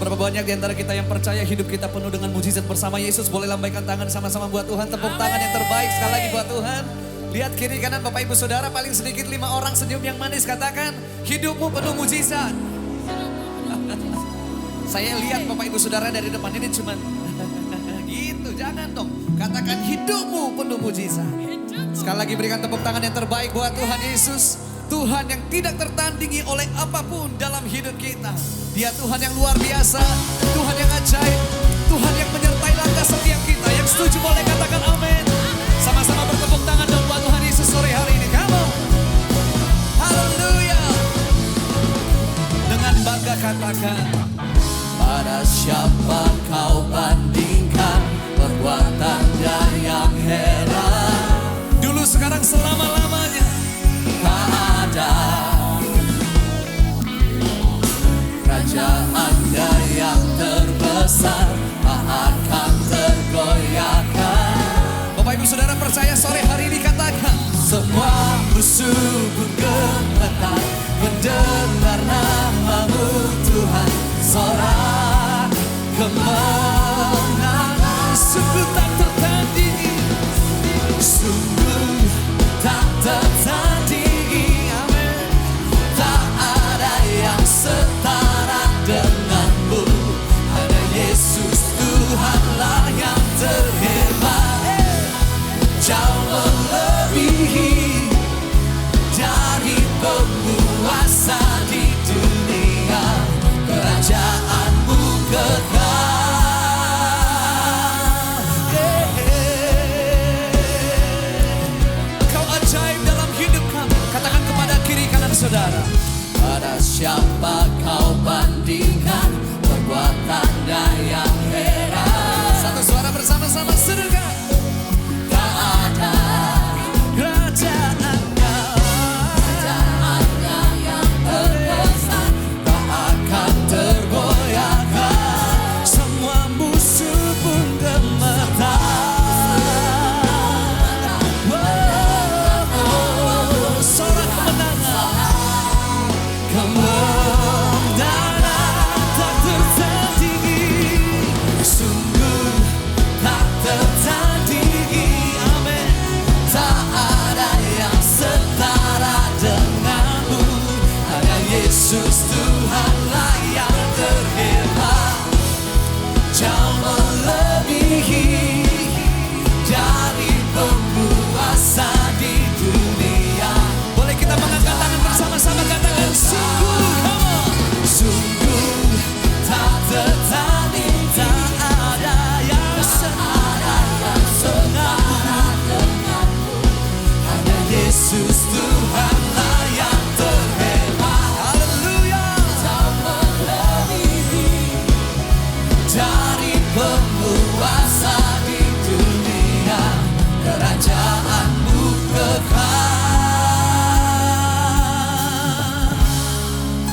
Seberapa banyak di antara kita yang percaya hidup kita penuh dengan mujizat bersama Yesus. Boleh lambaikan tangan sama-sama buat Tuhan. Tepuk tangan yang terbaik sekali lagi buat Tuhan. Lihat kiri kanan Bapak Ibu Saudara, paling sedikit 5 orang senyum yang manis. Katakan, hidupmu penuh mujizat. Saya lihat Bapak Ibu Saudara dari depan ini cuman gitu, jangan dong. Katakan hidupmu penuh mujizat. Sekali lagi berikan tepuk tangan yang terbaik buat Tuhan Yesus. Tuhan yang tidak tertandingi oleh apapun dalam hidup kita. Dia Tuhan yang luar biasa, Tuhan yang ajaib, Tuhan yang menyertai langkah setiap kita. Yang setuju boleh katakan amin. Sama-sama bertepuk tangan dong buat Tuhan Yesus sore hari ini. Come on. Haleluya. Dengan bangga katakan, pada siapa kau bandingkan perbuatannya yang heran. Dulu sekarang selama-lamanya tak ada. Kerajaannya yang terbesar tak akan tergoyahkan. Bapak Ibu Saudara percaya sore hari ini katakan, semua musuh pun gemetar mendengar namamu Tuhan. Sorak kemenangan sungguh tak tertandingi, sungguh tak tertandingi. Amin. Tak ada yang setara denganmu. Hanya Yesus Tuhanlah yang terhebat. Jauh melebihi dari penguasa di dunia. Kerajaanmu kekal. Kau ajaib dalam hidup kami. Katakan kepada kiri kanan saudara, pada siapa kau bandingkan perbuatannya yang heran. Satu suara bersama-sama serukan. Tak ada kerajaannya yang terbesar tak akan tergoyahkan. Semua musuh pun gemetar. Sorak kemenangan, kemenangan tak tertandingi, sungguh tak tertandingi. Amin. Tak ada yang setara denganmu. Hanya Yesus Tuhanlah yang terhebat. Jauh melebihi dari penguasa di dunia. Boleh kita mengangkat tangan bersama-sama katakan sungguh, come on. Sungguh tak tertanding, tak ada yang setara denganmu. Hanya Yesus Tuhanlah yang terhebat. Haleluya. Jauh melebihi dari penguasa di dunia. Kerajaanmu kekal.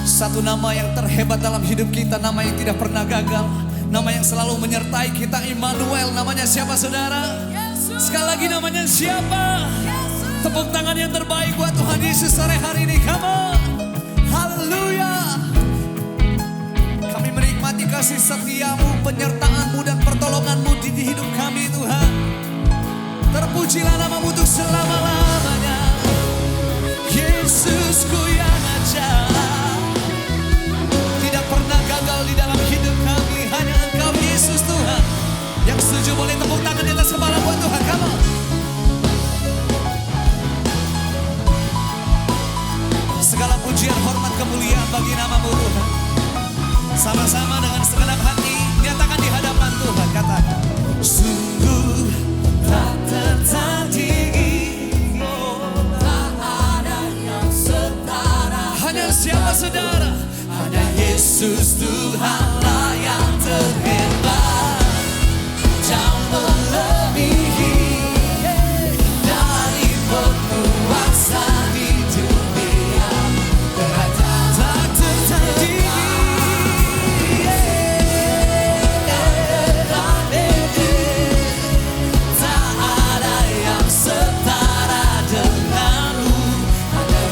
Satu nama yang terhebat dalam hidup kita, nama yang tidak pernah gagal, nama yang selalu menyertai kita, Immanuel. Namanya siapa saudara? Sekali lagi namanya siapa? Tepuk tangan yang terbaik buat Tuhan Yesus sore hari ini. Come on. Haleluya. Kami menikmati kasih setiamu, penyertaanmu dan pertolonganmu di hidup kami Tuhan. Terpujilah namamu untuk selama-lamanya. Yesusku yang ajaib, tidak pernah gagal di dalam hidup kami. Hanya Engkau Yesus Tuhan. Yang setuju boleh tepuk tangan di atas kepala buat Tuhan. Come on. Segala pujian, hormat, kemuliaan bagi namamu Tuhan. Sama-sama dengan segenap hati nyatakan di hadapan Tuhan. Katakan, sungguh tak tertandingi, tak ada yang setara. Hanya siapa saudara? Hanya Yesus Tuhanlah yang terhebat. Jauh melebihi dari penguasa di dunia. Kerajaan tak tertandingi.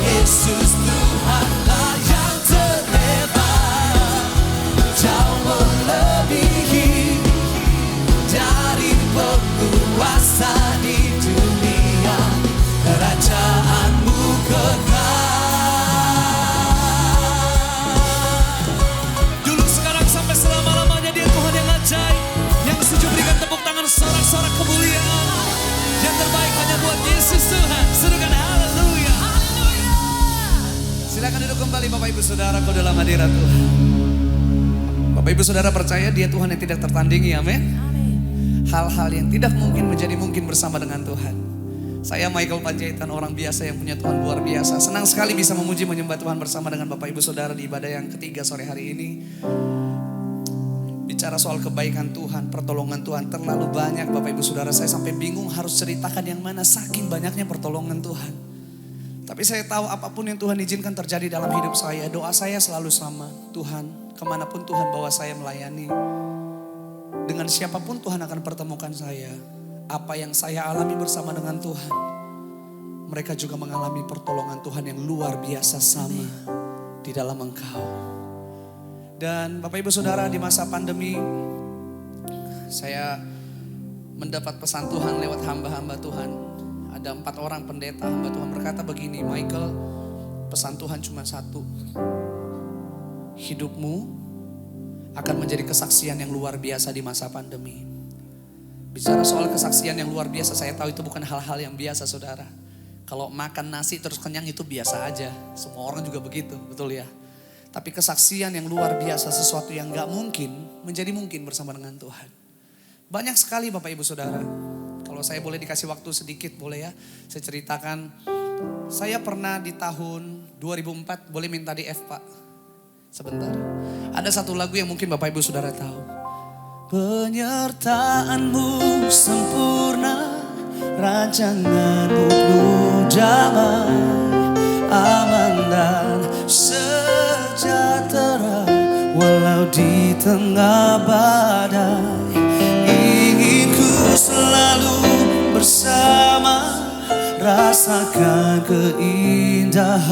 Yesus Tuhanlah yang terhebat. Silakan duduk kembali Bapak Ibu Saudara kau dalam hadirat Tuhan. Bapak Ibu Saudara percaya Dia Tuhan yang tidak tertandingi, amin. Hal-hal yang tidak mungkin menjadi mungkin bersama dengan Tuhan. Saya Michael Panjaitan, orang biasa yang punya Tuhan luar biasa. Senang sekali bisa memuji menyembah Tuhan bersama dengan Bapak Ibu Saudara di ibadah yang ketiga sore hari ini. Bicara soal kebaikan Tuhan, pertolongan Tuhan terlalu banyak Bapak Ibu Saudara. Saya sampai bingung harus ceritakan yang mana, saking banyaknya pertolongan Tuhan. Tapi saya tahu apapun yang Tuhan izinkan terjadi dalam hidup saya, doa saya selalu sama. Tuhan, kemanapun Tuhan bawa saya melayani, dengan siapapun Tuhan akan pertemukan saya. Apa yang saya alami bersama dengan Tuhan, mereka juga mengalami pertolongan Tuhan yang luar biasa sama di dalam Engkau. Dan Bapak Ibu Saudara, di masa pandemi saya mendapat pesan Tuhan lewat hamba-hamba Tuhan. Ada 4 orang pendeta hamba Tuhan berkata begini, Michael, pesan Tuhan cuma satu. Hidupmu akan menjadi kesaksian yang luar biasa di masa pandemi. Bicara soal kesaksian yang luar biasa, saya tahu itu bukan hal-hal yang biasa saudara. Kalau makan nasi terus kenyang itu biasa aja. Semua orang juga begitu, betul ya. Tapi kesaksian yang luar biasa, sesuatu yang gak mungkin menjadi mungkin bersama dengan Tuhan. Banyak sekali Bapak Ibu Saudara. Kalau saya boleh dikasih waktu sedikit boleh ya. Saya ceritakan, saya pernah di tahun 2004, boleh minta di F Pak. Sebentar. Ada satu lagu yang mungkin Bapak Ibu Saudara tahu. Penyertaanmu sempurna, rancanganmu penuh damai, aman dan sejahtera, walau di tengah badai. Ingin ku selalu bersama, rasakan keindahan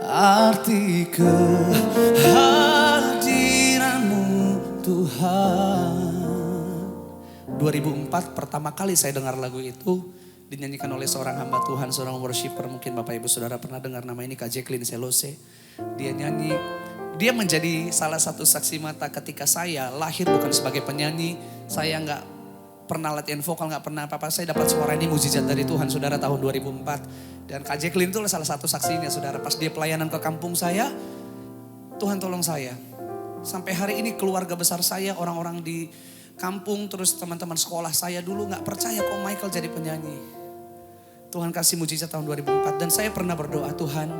arti kehadiranmu Tuhan. 2004 pertama kali saya dengar lagu itu dinyanyikan oleh seorang hamba Tuhan, seorang worshiper. Mungkin Bapak Ibu Saudara pernah dengar nama ini, Kak Jacqueline Selose. Dia nyanyi, dia menjadi salah satu saksi mata ketika saya lahir bukan sebagai penyanyi. Saya gak pernah latihan vokal, gak pernah apa-apa. Saya dapat suara ini mujizat dari Tuhan saudara tahun 2004. Dan Kak Jacqueline itu salah satu saksinya saudara. Pas dia pelayanan ke kampung saya, Tuhan tolong saya. Sampai hari ini keluarga besar saya, orang-orang di kampung, terus teman-teman sekolah saya dulu gak percaya kok Michael jadi penyanyi. Tuhan kasih mujizat tahun 2004. Dan saya pernah berdoa, Tuhan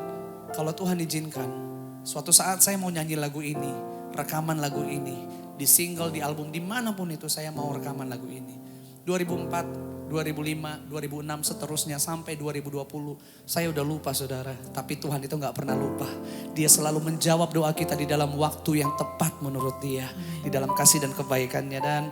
kalau Tuhan izinkan, suatu saat saya mau nyanyi lagu ini, rekaman lagu ini, di single, di album, dimanapun itu saya mau rekaman lagu ini. 2004, 2005, 2006 seterusnya sampai 2020. Saya udah lupa saudara, tapi Tuhan itu gak pernah lupa. Dia selalu menjawab doa kita di dalam waktu yang tepat menurut Dia. Di dalam kasih dan kebaikannya. Dan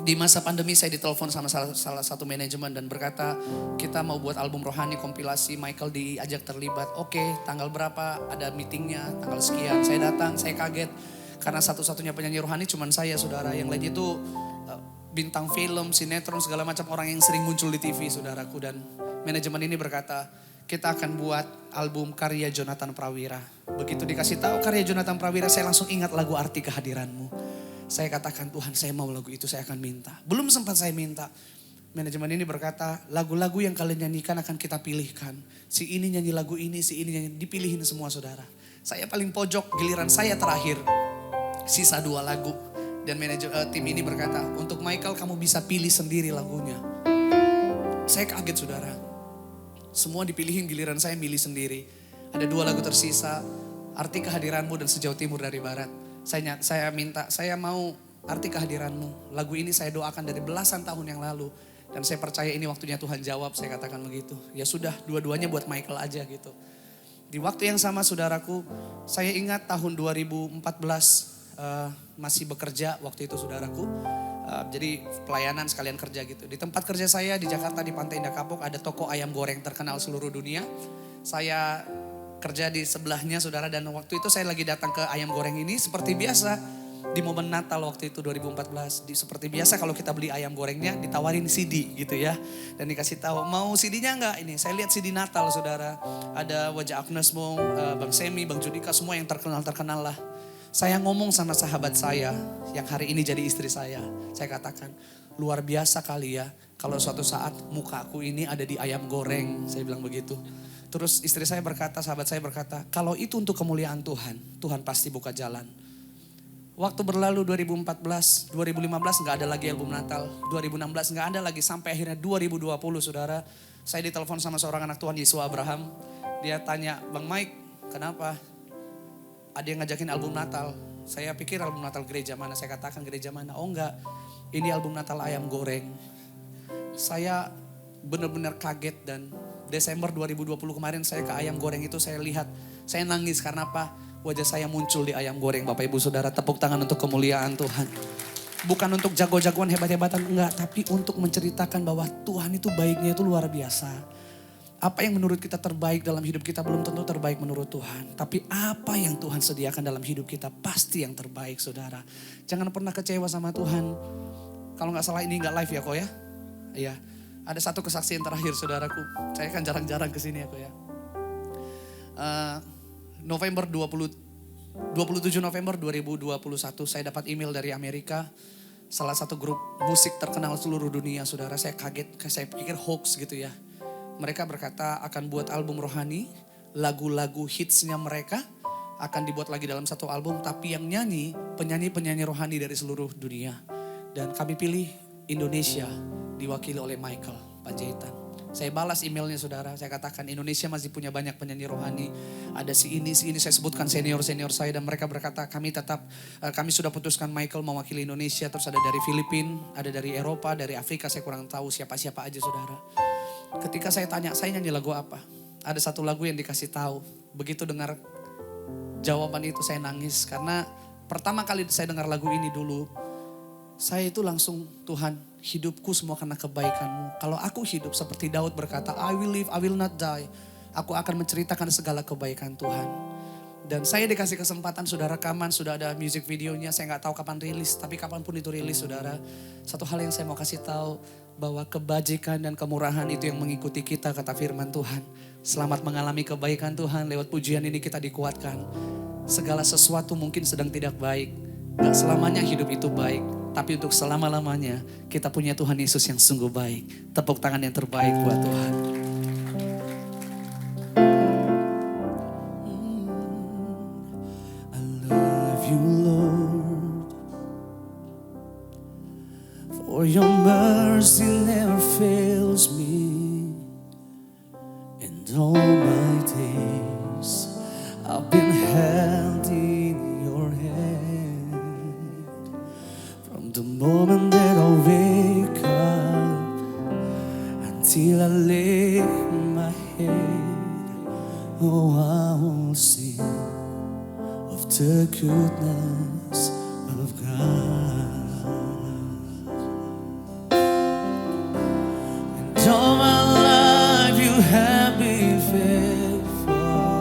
di masa pandemi saya ditelepon sama salah satu manajemen dan berkata, kita mau buat album rohani kompilasi, Michael diajak terlibat. Oke, tanggal berapa, ada meetingnya, tanggal sekian. Saya datang, saya kaget. Karena satu-satunya penyanyi rohani cuman saya saudara. Yang lain itu bintang film, sinetron, segala macam orang yang sering muncul di TV saudaraku. Dan manajemen ini berkata, kita akan buat album karya Jonathan Prawira. Begitu dikasih tahu karya Jonathan Prawira, saya langsung ingat lagu Arti Kehadiranmu. Saya katakan, Tuhan saya mau lagu itu, saya akan minta. Belum sempat saya minta, manajemen ini berkata, lagu-lagu yang kalian nyanyikan akan kita pilihkan. Si ini nyanyi lagu ini, si ini nyanyi, dipilihin semua saudara. Saya paling pojok, giliran saya terakhir. Sisa 2 lagu. Dan tim ini berkata, untuk Michael kamu bisa pilih sendiri lagunya. Saya kaget saudara. Semua dipilihin, giliran saya milih sendiri. Ada 2 lagu tersisa, Arti Kehadiranmu dan Sejauh Timur dari Barat. Saya minta, saya mau Arti Kehadiranmu. Lagu ini saya doakan dari belasan tahun yang lalu. Dan saya percaya ini waktunya Tuhan jawab, saya katakan begitu. Ya sudah, dua-duanya buat Michael aja gitu. Di waktu yang sama saudaraku, saya ingat tahun 2014 masih bekerja waktu itu saudaraku. Jadi pelayanan sekalian kerja gitu. Di tempat kerja saya di Jakarta di Pantai Indah Kapuk ada toko ayam goreng terkenal seluruh dunia. Saya kerja di sebelahnya saudara, dan waktu itu saya lagi datang ke ayam goreng ini seperti biasa. Di momen Natal waktu itu 2014, seperti biasa kalau kita beli ayam gorengnya ditawarin CD gitu ya. Dan dikasih tahu, mau CD-nya enggak? Ini saya lihat CD Natal saudara. Ada wajah Agnes Mo, Bang Semi, Bang Judika, semua yang terkenal lah. Saya ngomong sama sahabat saya yang hari ini jadi istri saya. Saya katakan, luar biasa kali ya kalau suatu saat muka aku ini ada di ayam goreng. Saya bilang begitu. Terus istri saya berkata, sahabat saya berkata, kalau itu untuk kemuliaan Tuhan, Tuhan pasti buka jalan. Waktu berlalu 2014, 2015 nggak ada lagi album Natal, 2016 nggak ada lagi, sampai akhirnya 2020 saudara. Saya ditelepon sama seorang anak Tuhan, Yesua Abraham. Dia tanya, Bang Mike, kenapa? Ada yang ngajakin album Natal. Saya pikir album Natal gereja mana, saya katakan gereja mana. Oh enggak, ini album Natal ayam goreng. Saya benar-benar kaget dan Desember 2020 kemarin saya ke ayam goreng itu saya lihat, saya nangis karena apa? Wajah saya muncul di ayam goreng Bapak Ibu Saudara. Tepuk tangan untuk kemuliaan Tuhan. Bukan untuk jago-jagoan hebat-hebatan, enggak. Tapi untuk menceritakan bahwa Tuhan itu baiknya itu luar biasa. Apa yang menurut kita terbaik dalam hidup kita belum tentu terbaik menurut Tuhan. Tapi apa yang Tuhan sediakan dalam hidup kita pasti yang terbaik saudara. Jangan pernah kecewa sama Tuhan. Kalau gak salah ini gak live ya kok ya. Iya. Ada satu kesaksian terakhir saudaraku. Saya kan jarang-jarang kesini ya kok ya. November 27 November 2021 saya dapat email dari Amerika. Salah satu grup musik terkenal seluruh dunia saudara. Saya kaget, saya pikir hoax gitu ya. Mereka berkata akan buat album rohani. Lagu-lagu hitsnya mereka akan dibuat lagi dalam satu album. Tapi yang nyanyi, penyanyi-penyanyi rohani dari seluruh dunia. Dan kami pilih Indonesia diwakili oleh Michael Panjaitan. Saya balas emailnya saudara, saya katakan Indonesia masih punya banyak penyanyi rohani. Ada si ini, saya sebutkan senior-senior saya dan mereka berkata kami sudah putuskan Michael mewakili Indonesia. Terus ada dari Filipina, ada dari Eropa, dari Afrika, saya kurang tahu siapa-siapa aja saudara. Ketika saya tanya, saya nyanyi lagu apa? Ada satu lagu yang dikasih tahu. Begitu dengar jawaban itu saya nangis karena pertama kali saya dengar lagu ini dulu, saya itu langsung Tuhan, hidupku semua karena kebaikan-Mu. Kalau aku hidup seperti Daud berkata, I will live, I will not die. Aku akan menceritakan segala kebaikan Tuhan. Dan saya dikasih kesempatan sudah rekaman, sudah ada music videonya. Saya gak tahu kapan rilis, tapi kapanpun itu rilis saudara. Satu hal yang saya mau kasih tahu, bahwa kebajikan dan kemurahan itu yang mengikuti kita kata firman Tuhan. Selamat mengalami kebaikan Tuhan, lewat pujian ini kita dikuatkan. Segala sesuatu mungkin sedang tidak baik. Gak selamanya hidup itu baik. Tapi untuk selama-lamanya kita punya Tuhan Yesus yang sungguh baik. Tepuk tangan yang terbaik buat Tuhan. I love you Lord, for your mercy never fails me. And all my days I've been held in your hand. The moment that I wake up until I lay my head, oh, I will sing of the goodness of God. And all my life you have been faithful.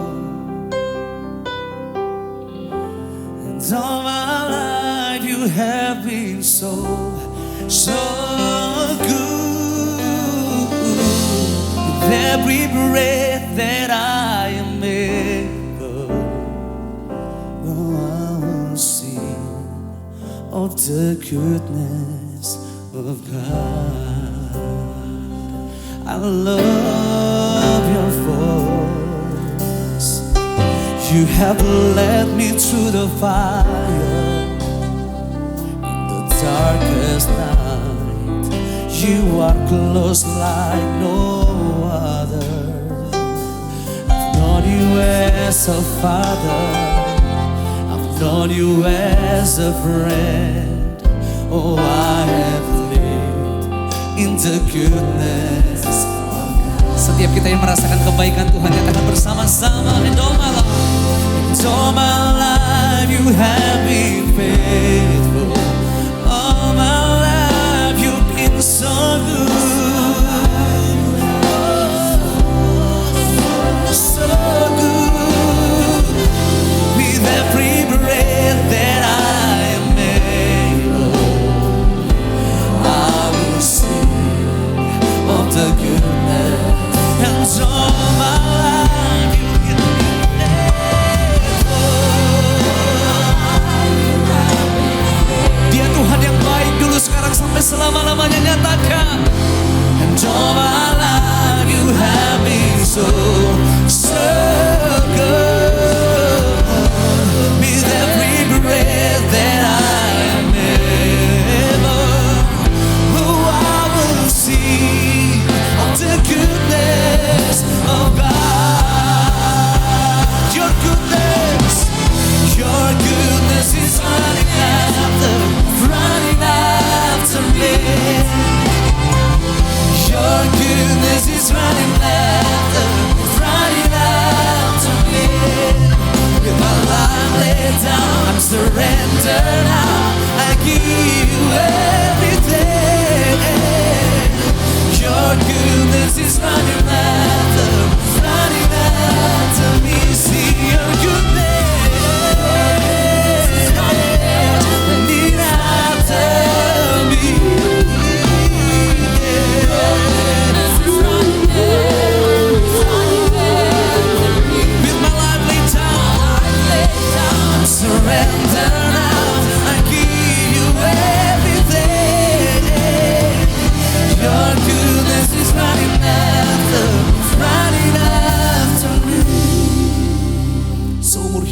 And all my life you have been so good. With every breath that I am able, oh, I will sing of the goodness of God. I love your voice. You have led me through the fire. Darkest night, you are close like no other. I've known you as a father, I've known you as a friend. Oh, I have lived in the goodness of God. Setiap kita yang merasakan kebaikan Tuhan, nyatakan bersama-sama. And all my life, and all my life you have been faithful. All my life you've been so good, so good. With every breath that I am able, I will sing of the goodness. And all my life you've been faithful.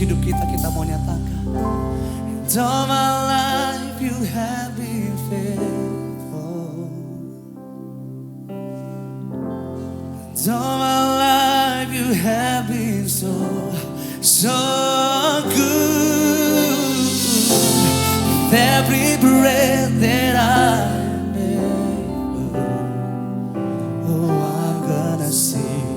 hidup kita, kita mau nyatakan. And all my life you have been faithful. And all my life you have been so good. With every breath that I make, oh, I'm gonna sing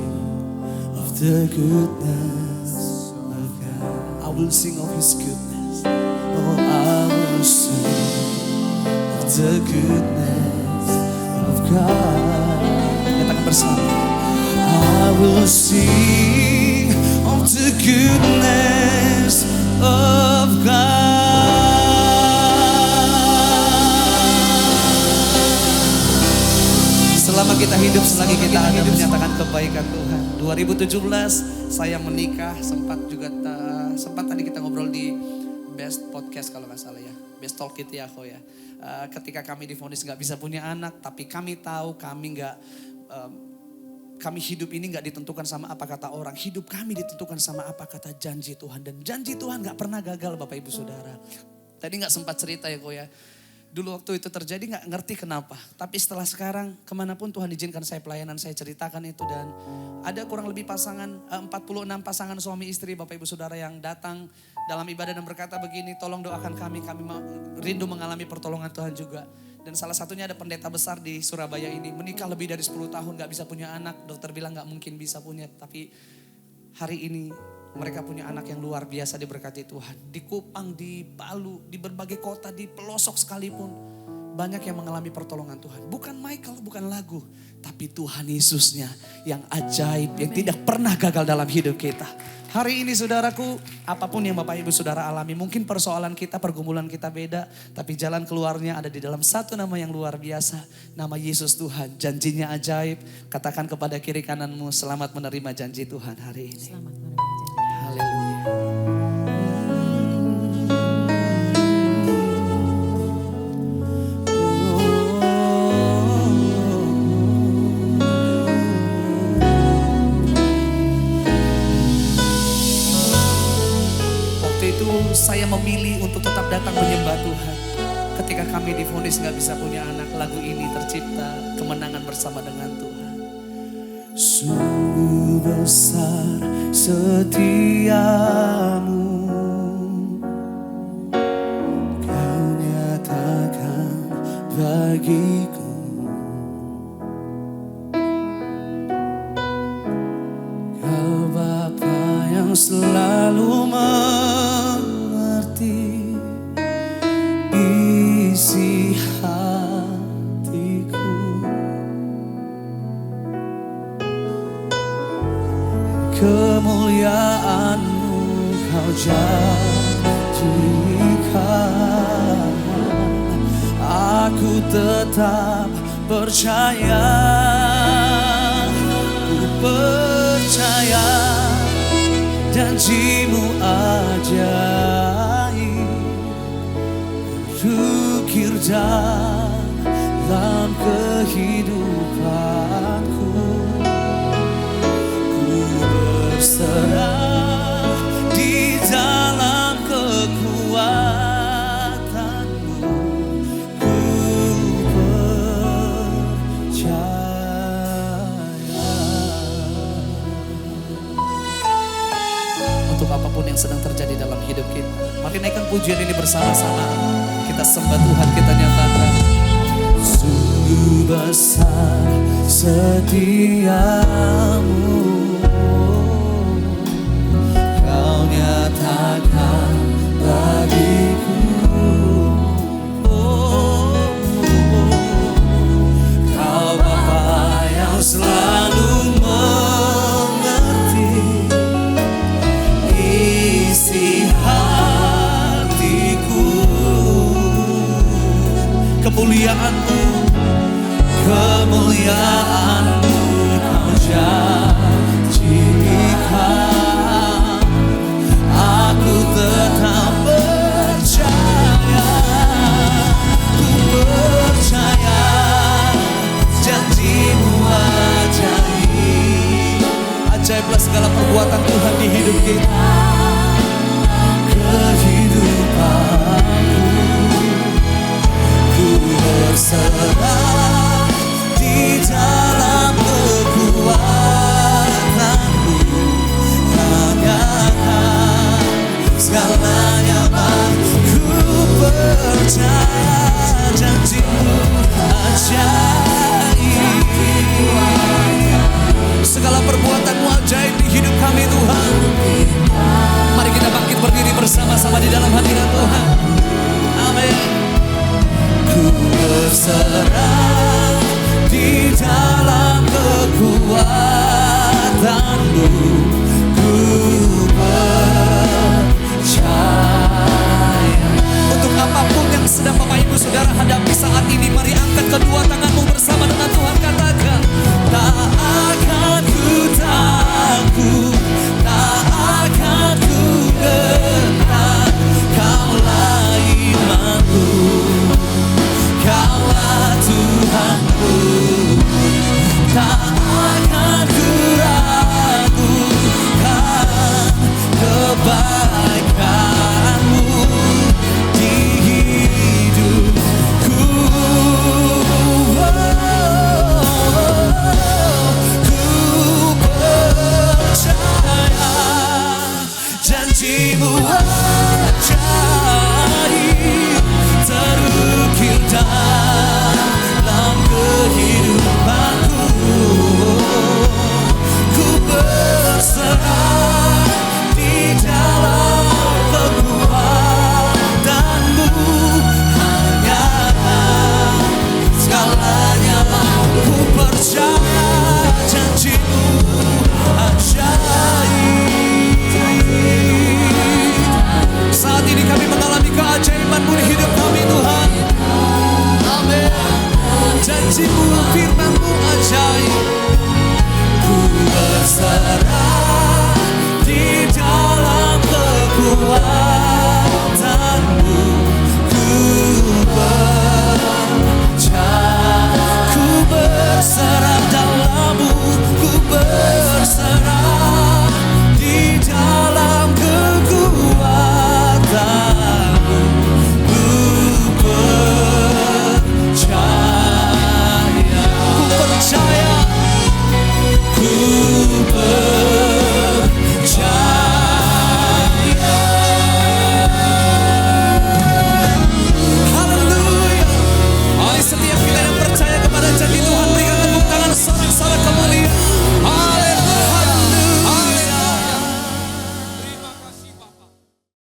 of the goodness of God. I will sing of His goodness. Oh, I will sing of the goodness of God. Katakan bersama. I will sing of the goodness of God. Selama kita hidup, selagi kita ada menyatakan kebaikan Tuhan. 2017 saya menikah, sempat tadi kita ngobrol di Best Podcast kalau nggak salah ya, Best Talk gitu ya, ya. Ketika kami divonis nggak bisa punya anak, tapi kami tahu kami hidup ini nggak ditentukan sama apa kata orang, hidup kami ditentukan sama apa kata janji Tuhan, dan janji Tuhan nggak pernah gagal, Bapak Ibu Saudara. Tadi nggak sempat cerita ya, ya. Dulu waktu itu terjadi nggak ngerti kenapa. Tapi setelah sekarang kemanapun Tuhan izinkan saya pelayanan, saya ceritakan itu. Dan ada kurang lebih 46 pasangan suami istri Bapak Ibu Saudara yang datang dalam ibadah dan berkata begini, tolong doakan kami rindu mengalami pertolongan Tuhan juga. Dan salah satunya ada pendeta besar di Surabaya ini, menikah lebih dari 10 tahun gak bisa punya anak. Dokter bilang gak mungkin bisa punya, tapi hari ini mereka punya anak yang luar biasa diberkati Tuhan. Di Kupang, di Palu, di berbagai kota, di pelosok sekalipun. Banyak yang mengalami pertolongan Tuhan. Bukan Michael, bukan lagu. Tapi Tuhan Yesusnya yang ajaib, yang tidak pernah gagal dalam hidup kita. Hari ini saudaraku, apapun yang Bapak Ibu Saudara alami, mungkin persoalan kita, pergumulan kita beda. Tapi jalan keluarnya ada di dalam satu nama yang luar biasa. Nama Yesus Tuhan, janjinya ajaib. Katakan kepada kiri kananmu, selamat menerima janji Tuhan hari ini. Selamat menerima janji Tuhan. Haleluya. Saya memilih untuk tetap datang menyembah Tuhan. Ketika kami divonis gak bisa punya anak, lagu ini tercipta, kemenangan bersama dengan Tuhan. Sungguh besar setiamu, Kau nyatakan bagiku. Kau Bapa yang selalu isi hatiku. Kemuliaan-Mu Kau janjikan. Aku tetap percaya, ku percaya janji-Mu ajaib. Ukir dalam kehidupanku, ku berserah di dalam kekuatan-Mu, ku percaya. Untuk apapun yang sedang terjadi dalam hidup kita, mari naikkan pujian ini bersama-sama. Kita sembah Tuhan, kita nyatakan. Sungguh besar setiamu, Kau nyatakan bagiku. Kau Bapa yang selalu mengerti isi hatiku. Kemuliaan-Mu Kau janjikan. Aku tetap percaya, ku percaya janji-Mu ajaib. Ajaiblah segala perbuatan Tuhan di hidup kita. kehidupanku. Ku berserah di dalam kekuatanmu, tanyakan segalanya Bang. Ku percaya janjimu ajaib.